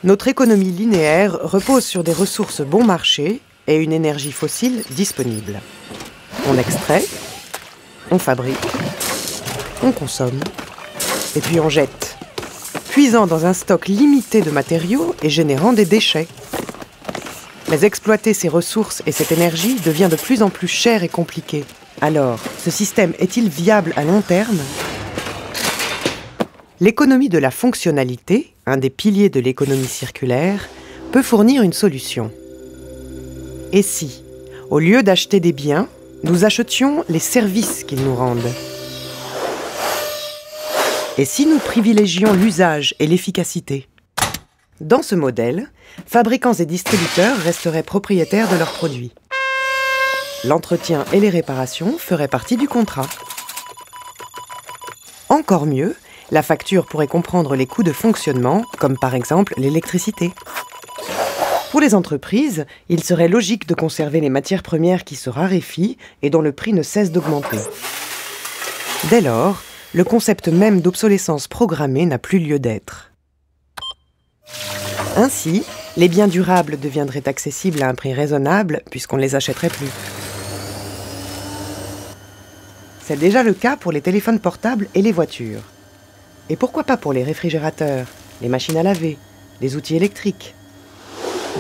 Notre économie linéaire repose sur des ressources bon marché et une énergie fossile disponible. On extrait, on fabrique, on consomme, et puis on jette, puisant dans un stock limité de matériaux et générant des déchets. Mais exploiter ces ressources et cette énergie devient de plus en plus cher et compliqué. Alors, ce système est-il viable à long terme ? L'économie de la fonctionnalité, un des piliers de l'économie circulaire, peut fournir une solution. Et si, au lieu d'acheter des biens, nous achetions les services qu'ils nous rendent ? Et si nous privilégions l'usage et l'efficacité ? Dans ce modèle, fabricants et distributeurs resteraient propriétaires de leurs produits. L'entretien et les réparations feraient partie du contrat. Encore mieux, la facture pourrait comprendre les coûts de fonctionnement, comme par exemple l'électricité. Pour les entreprises, il serait logique de conserver les matières premières qui se raréfient et dont le prix ne cesse d'augmenter. Dès lors, le concept même d'obsolescence programmée n'a plus lieu d'être. Ainsi, les biens durables deviendraient accessibles à un prix raisonnable puisqu'on ne les achèterait plus. C'est déjà le cas pour les téléphones portables et les voitures. Et pourquoi pas pour les réfrigérateurs, les machines à laver, les outils électriques ?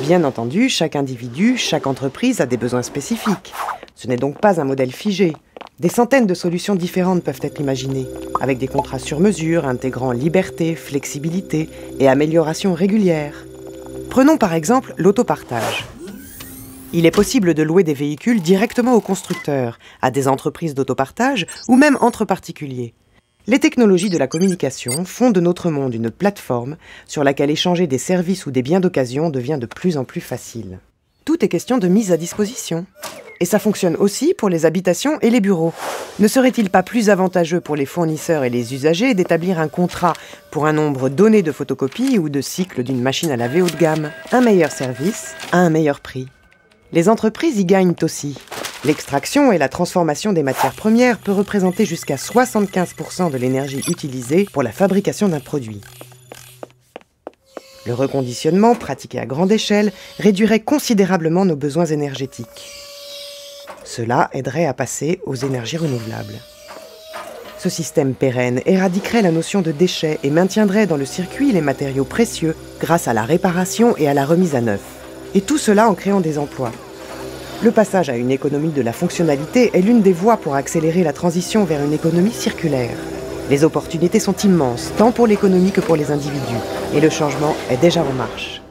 Bien entendu, chaque individu, chaque entreprise a des besoins spécifiques. Ce n'est donc pas un modèle figé. Des centaines de solutions différentes peuvent être imaginées, avec des contrats sur mesure intégrant liberté, flexibilité et amélioration régulière. Prenons par exemple l'autopartage. Il est possible de louer des véhicules directement aux constructeurs, à des entreprises d'autopartage ou même entre particuliers. Les technologies de la communication font de notre monde une plateforme sur laquelle échanger des services ou des biens d'occasion devient de plus en plus facile. Tout est question de mise à disposition. Et ça fonctionne aussi pour les habitations et les bureaux. Ne serait-il pas plus avantageux pour les fournisseurs et les usagers d'établir un contrat pour un nombre donné de photocopies ou de cycles d'une machine à laver haut de gamme ? Un meilleur service à un meilleur prix. Les entreprises y gagnent aussi. L'extraction et la transformation des matières premières peut représenter jusqu'à 75% de l'énergie utilisée pour la fabrication d'un produit. Le reconditionnement, pratiqué à grande échelle, réduirait considérablement nos besoins énergétiques. Cela aiderait à passer aux énergies renouvelables. Ce système pérenne éradiquerait la notion de déchets et maintiendrait dans le circuit les matériaux précieux grâce à la réparation et à la remise à neuf. Et tout cela en créant des emplois. Le passage à une économie de la fonctionnalité est l'une des voies pour accélérer la transition vers une économie circulaire. Les opportunités sont immenses, tant pour l'économie que pour les individus, et le changement est déjà en marche.